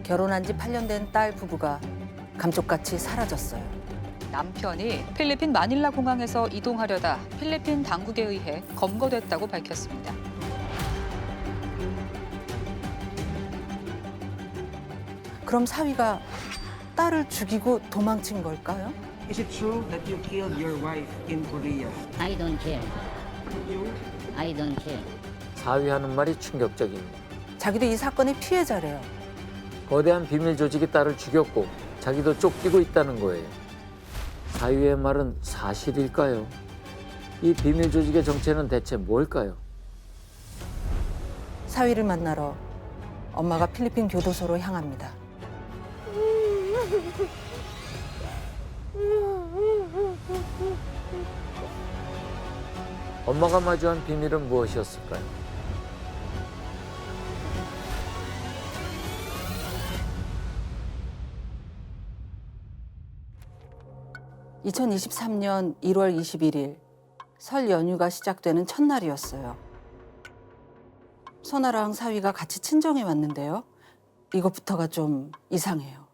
결혼한 지 8년 된 딸 부부가 감쪽같이 사라졌어요. 남편이 필리핀 마닐라 공항에서 이동하려다 필리핀 당국에 의해 검거됐다고 밝혔습니다. 그럼 사위가 딸을 죽이고 도망친 걸까요? Is it true that you killed your wife in Korea? I don't care. I don't care. 사위하는 말이 충격적입니다. 자기도 이 사건의 피해자래요. 거대한 비밀 조직이 딸을 죽였고 자기도 쫓기고 있다는 거예요. 사위의 말은 사실일까요? 이 비밀 조직의 정체는 대체 뭘까요? 사위를 만나러 엄마가 필리핀 교도소로 향합니다. 엄마가 마주한 비밀은 무엇이었을까요? (2023년 1월 21일) 설 연휴가 시작되는 첫날이었어요. 선아랑 사위가 같이 친정에 왔는데요. 이것부터가 좀 이상해요.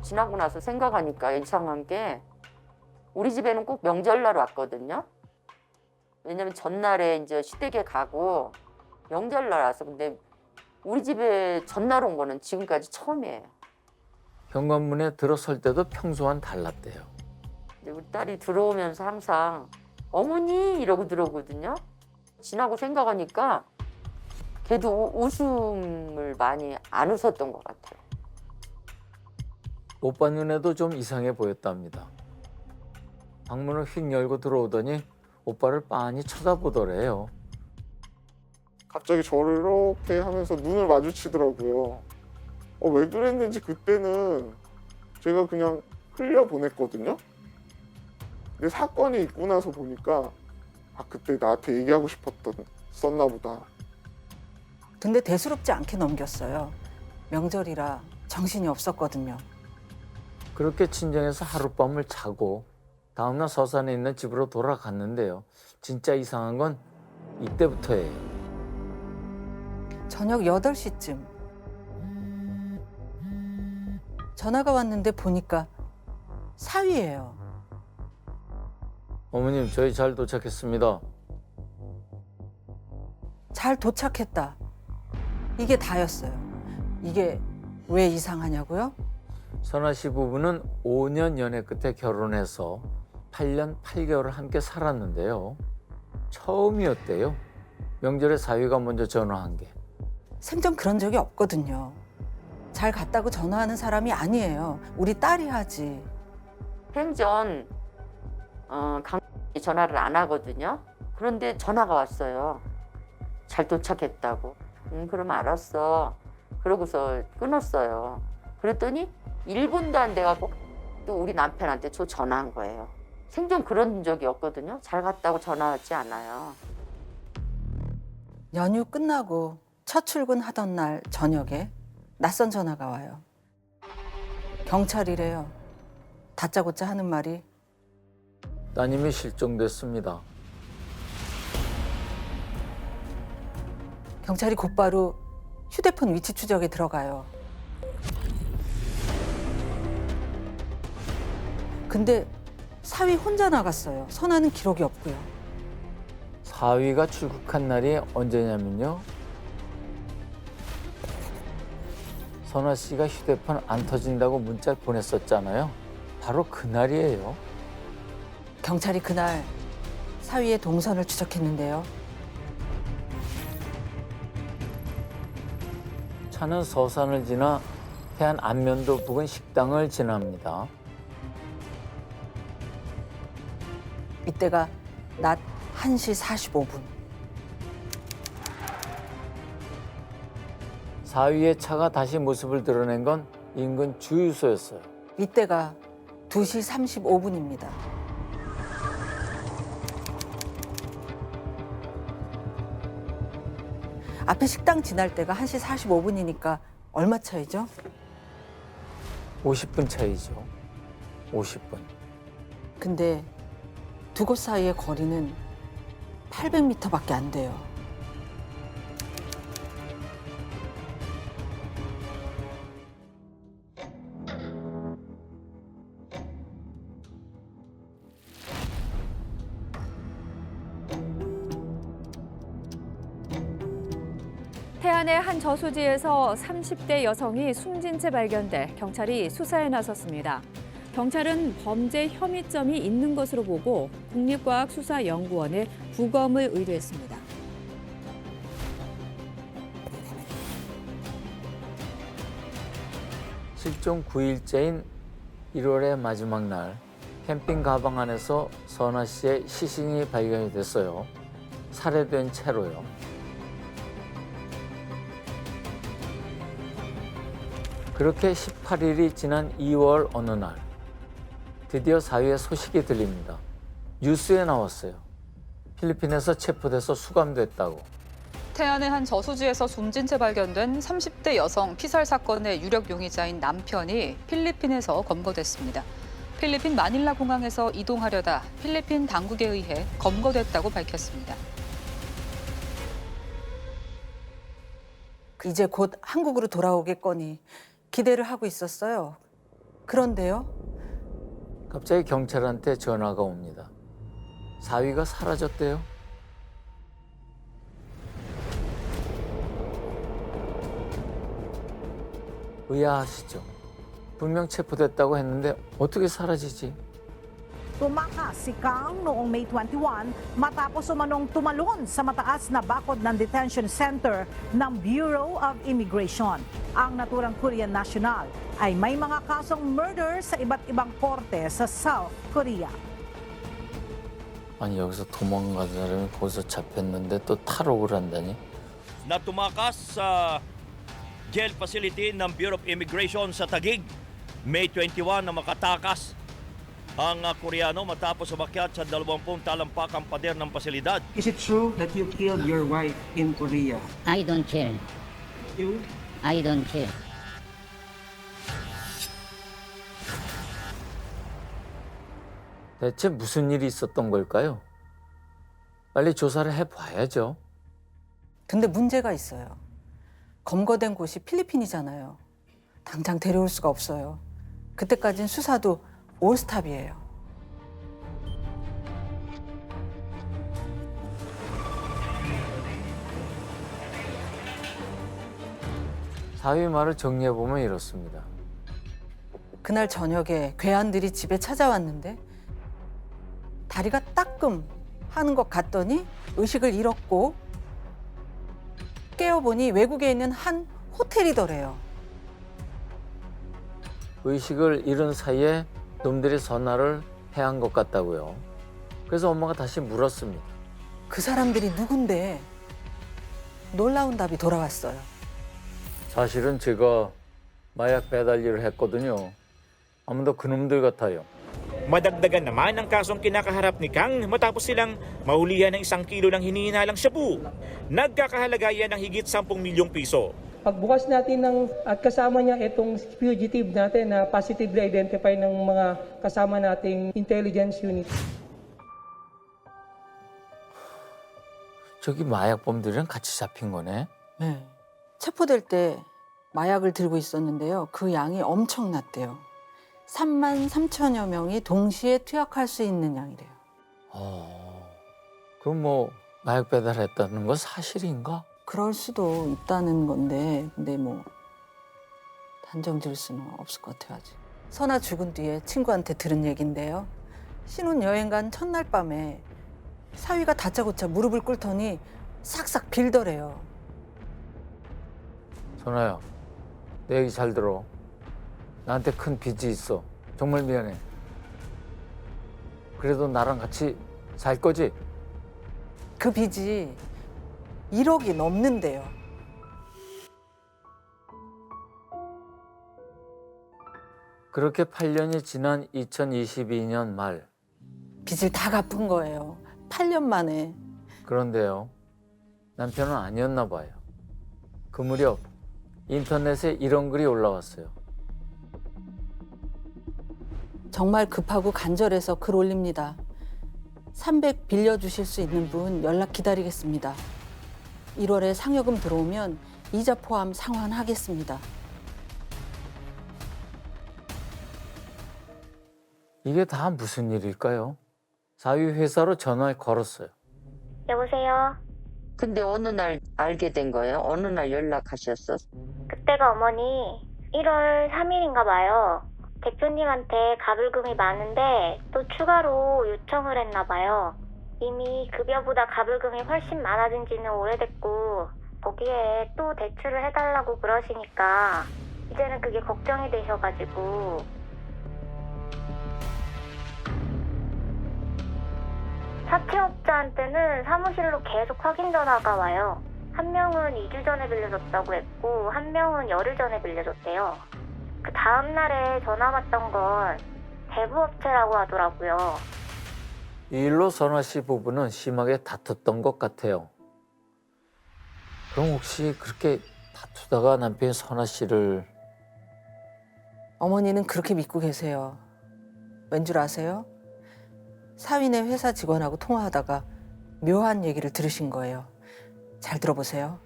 지나고 나서 생각하니까 이상한 게 우리 집에는 꼭 명절날 왔거든요. 왜냐면 전날에 이제 시댁에 가고 명절날 와서 근데 우리 집에 전날 온 거는 지금까지 처음이에요. 현관문에 들어설 때도 평소와는 달랐대요. 근데 우리 딸이 들어오면서 항상 어머니 이러고 들어오거든요. 지나고 생각하니까 걔도 웃음을 많이 안 웃었던 것 같아요. 오빠 눈에도 좀 이상해 보였답니다. 방문을 휙 열고 들어오더니 오빠를 빤히 쳐다보더래요. 갑자기 저를 이렇게 하면서 눈을 마주치더라고요. 왜 그랬는지 그때는 제가 그냥 흘려보냈거든요. 근데 사건이 있고 나서 보니까 그때 나한테 얘기하고 싶었나 보다. 근데 대수롭지 않게 넘겼어요. 명절이라 정신이 없었거든요. 그렇게 친정에서 하룻밤을 자고 다음날 서산에 있는 집으로 돌아갔는데요. 진짜 이상한 건 이때부터예요. 저녁 8시쯤 전화가 왔는데 보니까 사위예요. 어머님, 저희 잘 도착했습니다. 잘 도착했다. 이게 다였어요. 이게 왜 이상하냐고요? 선아 씨 부부는 5년 연애 끝에 결혼해서 8년 8개월을 함께 살았는데요. 처음이었대요. 명절에 사위가 먼저 전화한 게. 생전 그런 적이 없거든요. 잘 갔다고 전화하는 사람이 아니에요. 우리 딸이 하지. 생전 강이 전화를 안 하거든요. 그런데 전화가 왔어요. 잘 도착했다고. 그럼 알았어. 그러고서 끊었어요. 그랬더니 1분도 안 돼갖고 또 우리 남편한테 저 전화한 거예요. 생전 그런 적이 없거든요. 잘 갔다고 전화하지 않아요. 연휴 끝나고 첫 출근하던 날 저녁에 낯선 전화가 와요. 경찰이래요. 다짜고짜 하는 말이 따님이 실종됐습니다. 경찰이 곧바로 휴대폰 위치 추적에 들어가요. 근데 사위 혼자 나갔어요. 선아는 기록이 없고요. 사위가 출국한 날이 언제냐면요. 선아 씨가 휴대폰 안 터진다고 문자를 보냈었잖아요. 바로 그날이에요. 경찰이 그날 사위의 동선을 추적했는데요. 차는 서산을 지나 해안 안면도 부근 식당을 지납니다. 이때가 낮 1시 45분. 사위의 차가 다시 모습을 드러낸 건 인근 주유소였어요. 이때가 2시 35분입니다. 앞에 식당 지날 때가 1시 45분이니까 얼마 차이죠? 50분 차이죠. 50분. 근데 두 곳 사이의 거리는 800m밖에 안 돼요. 태안의 한 저수지에서 30대 여성이 숨진 채 발견돼 경찰이 수사에 나섰습니다. 경찰은 범죄 혐의점이 있는 것으로 보고 국립과학수사연구원에 부검을 의뢰했습니다. 실종 9일째인 1월의 마지막 날 캠핑 가방 안에서 선아 씨의 시신이 발견이 됐어요. 살해된 채로요. 그렇게 18일이 지난 2월 어느 날 드디어 사위의 소식이 들립니다. 뉴스에 나왔어요. 필리핀에서 체포돼서 수감됐다고. 태안의 한 저수지에서 숨진 채 발견된 30대 여성 피살 사건의 유력 용의자인 남편이 필리핀에서 검거됐습니다. 필리핀 마닐라 공항에서 이동하려다 필리핀 당국에 의해 검거됐다고 밝혔습니다. 이제 곧 한국으로 돌아오겠거니 기대를 하고 있었어요. 그런데요. 갑자기 경찰한테 전화가 옵니다. 사위가 사라졌대요. 의아하시죠? 분명 체포됐다고 했는데 어떻게 사라지지? Tumakas si Kang noong May 21 matapos umanong tumalon sa mataas na bakod ng detention center ng Bureau of Immigration. Ang naturang Korean national ay may mga kasong murder sa iba't ibang korte sa South Korea. 아니 여기서 도망간 사람이 거기서 잡혔는데 또 탈옥을 한다니? Na tumakas sa jail facility ng Bureau of Immigration sa Taguig. May 21 na makatakas ang Koreano matapos umakyat sa 20 talampakang pader ng pasilidad. Is it true that you killed your wife in Korea? I don't care. You? I don't care. 대체 무슨 일이 있었던 걸까요? 빨리 조사를 해봐야죠. 근데 문제가 있어요. 검거된 곳이 필리핀이잖아요. 당장 데려올 수가 없어요. 그때까진 수사도 올스탑이에요. 사위 말을 정리해보면 이렇습니다. 그날 저녁에 괴한들이 집에 찾아왔는데 다리가 따끔 하는 것 같더니 의식을 잃었고 깨어보니 외국에 있는 한 호텔이더래요. 의식을 잃은 사이에 놈들이 선아를 해한 것 같다고요. 그래서 엄마가 다시 물었습니다. 그 사람들이 누군데? 놀라운 답이 돌아왔어요. 사실은 제가 마약 배달 일을 했거든요. 아무도 그놈들 같아요. Madagdagan naman ang kasong kinakaharap ni Kang matapos silang mahulihan ng 1 kilo ng hinihinalang shabu. Nagkakahalaga yan ng higit 10 milyong piso. Pagbukas natin at kasama niya itong fugitive natin na positively identified ng mga kasama nating intelligence unit. 저기 마약범들이랑 같이 잡힌 거네. 네. 체포될 때 마약을 들고 있었는데요. 그 양이 엄청났대요. 3만 3천여 명이 동시에 투약할 수 있는 양이래요. 그럼 뭐 마약 배달했다는 건 사실인가? 그럴 수도 있다는 건데 근데 뭐 단정 지을 수는 없을 것 같아요. 아직. 선아 죽은 뒤에 친구한테 들은 얘긴데요. 신혼여행 간 첫날 밤에 사위가 다짜고짜 무릎을 꿇더니 싹싹 빌더래요. 선아야, 내 얘기 잘 들어. 나한테 큰 빚이 있어. 정말 미안해. 그래도 나랑 같이 살 거지? 그 빚이 1억이 넘는데요. 그렇게 8년이 지난 2022년 말. 빚을 다 갚은 거예요. 8년 만에. 그런데요, 남편은 아니었나 봐요. 그 무렵 인터넷에 이런 글이 올라왔어요. 정말 급하고 간절해서 글 올립니다. 300 빌려주실 수 있는 분 연락 기다리겠습니다. 1월에 상여금 들어오면 이자 포함 상환하겠습니다. 이게 다 무슨 일일까요? 사위 회사로 전화를 걸었어요. 여보세요? 근데 어느 날 알게 된 거예요? 어느 날 연락하셨어? 그때가 어머니 1월 3일인가 봐요. 대표님한테 가불금이 많은데 또 추가로 요청을 했나 봐요. 이미 급여보다 가불금이 훨씬 많아진 지는 오래됐고 거기에 또 대출을 해달라고 그러시니까 이제는 그게 걱정이 되셔가지고 사채업자한테는 사무실로 계속 확인 전화가 와요. 한 명은 2주 전에 빌려줬다고 했고 한 명은 열흘 전에 빌려줬대요. 그 다음 날에 전화 왔던 건 대부업체라고 하더라고요. 이 일로 선화 씨 부부는 심하게 다퉜던 것 같아요. 그럼 혹시 그렇게 다투다가 남편이 선화 씨를 어머니는 그렇게 믿고 계세요. 왠 줄 아세요? 사위네 회사 직원하고 통화하다가 묘한 얘기를 들으신 거예요. 잘 들어보세요.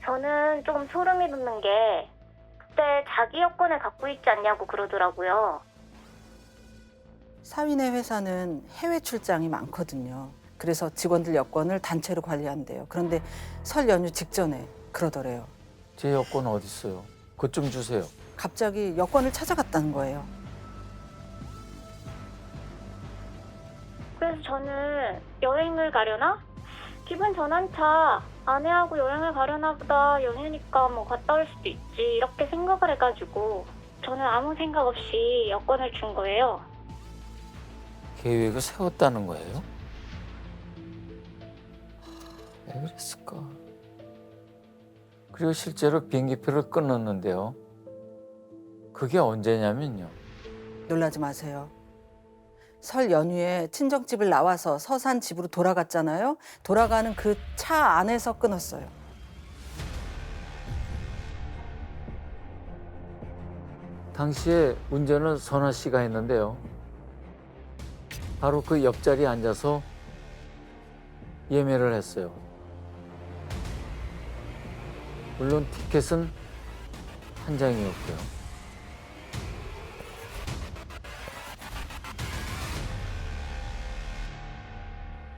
저는 조금 소름이 돋는 게 그때 자기 여권을 갖고 있지 않냐고 그러더라고요. 사위네 회사는 해외 출장이 많거든요. 그래서 직원들 여권을 단체로 관리한대요. 그런데 설 연휴 직전에 그러더래요. 제 여권 어디 있어요? 그것 좀 주세요. 갑자기 여권을 찾아갔다는 거예요. 그래서 저는 여행을 가려나? 기분 전환차 아내하고 여행을 가려나 보다 연휴니까 뭐 갔다 올 수도 있지 이렇게 생각을 해가지고 저는 아무 생각 없이 여권을 준 거예요. 계획을 세웠다는 거예요? 왜 그랬을까? 그리고 실제로 비행기표를 끊었는데요. 그게 언제냐면요. 놀라지 마세요. 설 연휴에 친정집을 나와서 서산 집으로 돌아갔잖아요. 돌아가는 그 차 안에서 끊었어요. 당시에 운전을 선화 씨가 했는데요. 바로 그 옆자리에 앉아서 예매를 했어요. 물론 티켓은 한 장이었고요.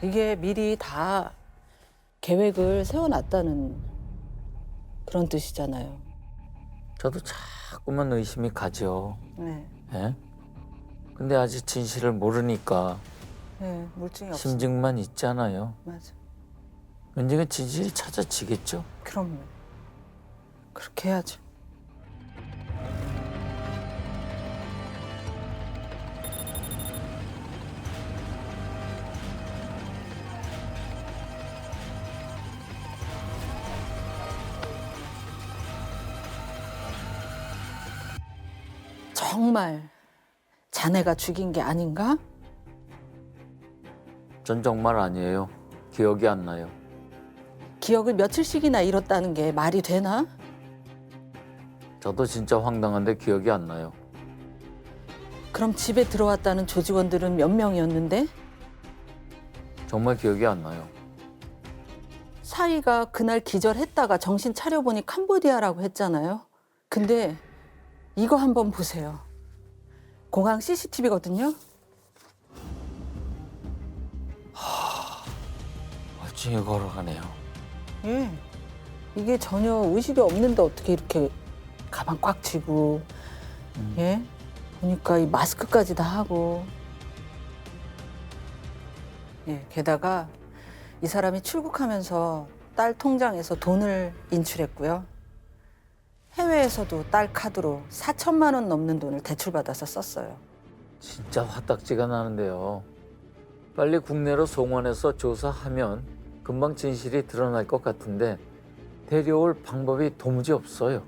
이게 미리 다 계획을 세워놨다는 그런 뜻이잖아요. 저도 자꾸만 의심이 가죠. 네, 예? 근데 아직 진실을 모르니까 네 물증이 없어. 심증만 있잖아요. 맞아. 언젠가 진실이 찾아지겠죠? 그럼요. 그렇게 해야죠. 정말 자네가 죽인 게 아닌가? 전 정말 아니에요. 기억이 안 나요. 기억을 며칠씩이나 잃었다는 게 말이 되나? 저도 진짜 황당한데 기억이 안 나요. 그럼 집에 들어왔다는 조직원들은 몇 명이었는데? 정말 기억이 안 나요. 사위가 그날 기절했다가 정신 차려보니 캄보디아라고 했잖아요. 근데 이거 한번 보세요. 공항 CCTV거든요. 멀쩡히 걸어가네요. 예. 이게 전혀 의식이 없는데 어떻게 이렇게 가방 꽉 쥐고, 예? 보니까 이 마스크까지 다 하고. 예, 게다가 이 사람이 출국하면서 딸 통장에서 돈을 인출했고요. 해외에서도 딸 카드로 4천만 원 넘는 돈을 대출받아서 썼어요. 진짜 화딱지가 나는데요. 빨리 국내로 송환해서 조사하면 금방 진실이 드러날 것 같은데 데려올 방법이 도무지 없어요.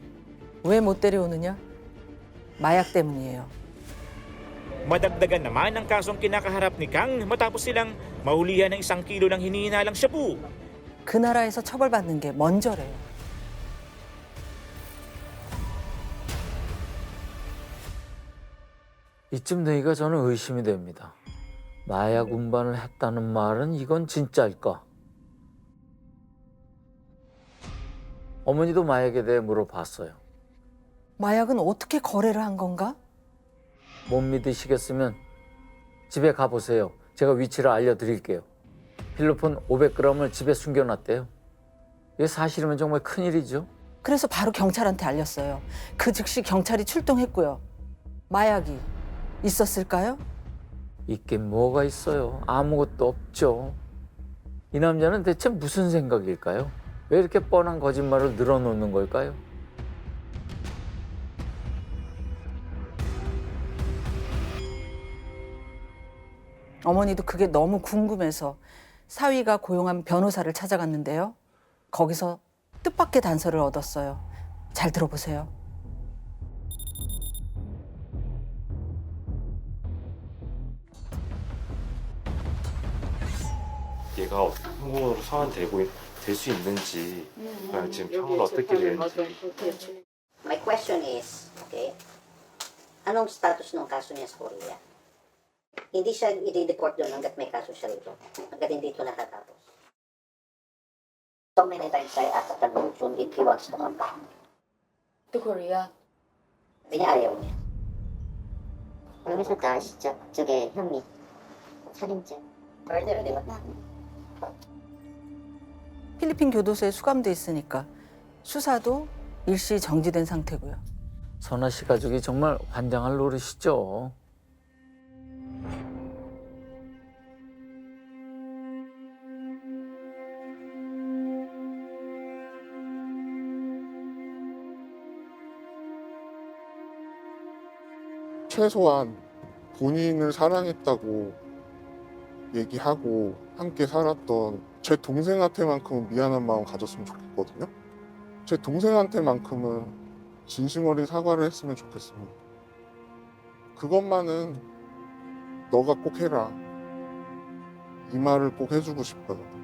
왜 못 데려오느냐? 마약 때문이에요. Madagdagan naman ang kasong kinakaharap ni Kang matapos silang mahulihan ng 1 kilo ng hinihinalang shabu. 그 나라에서 처벌받는 게 먼저래요. 이쯤 되니까 저는 의심이 됩니다. 마약 운반을 했다는 말은 이건 진짜일까? 어머니도 마약에 대해 물어봤어요. 마약은 어떻게 거래를 한 건가? 못 믿으시겠으면 집에 가보세요. 제가 위치를 알려드릴게요. 필로폰 500g을 집에 숨겨놨대요. 이게 사실이면 정말 큰일이죠. 그래서 바로 경찰한테 알렸어요. 그 즉시 경찰이 출동했고요. 마약이 있었을까요? 있긴 뭐가 있어요. 아무것도 없죠. 이 남자는 대체 무슨 생각일까요? 왜 이렇게 뻔한 거짓말을 늘어놓는 걸까요? 어머니도 그게 너무 궁금해서 사위가 고용한 변호사를 찾아갔는데요. 거기서 뜻밖의 단서를 얻었어요. 잘 들어보세요. 얘가 한국어로 될 수 있는지 지금 평을 어떻게 되는지. My question is, okay, anong status ng kaso niya sa Korea? Hindi siya i-deport doon hanggat may kaso siya rito. Hanggat hindi ito natatapos. So many times I asked the Lord if he wants to come back. To Korea. Hindi niya ayaw niya. 여기서 다 아시죠? 저게 혐의. 살인죄. murder, di ba? 필리핀 교도소에 수감돼 있으니까 수사도 일시 정지된 상태고요. 선아 씨 가족이 정말 환장할 노릇이죠. 최소한 본인을 사랑했다고 얘기하고 함께 살았던 제 동생한테만큼은 미안한 마음 가졌으면 좋겠거든요. 제 동생한테만큼은 진심 어린 사과를 했으면 좋겠습니다. 그것만은 너가 꼭 해라. 이 말을 꼭 해주고 싶어요.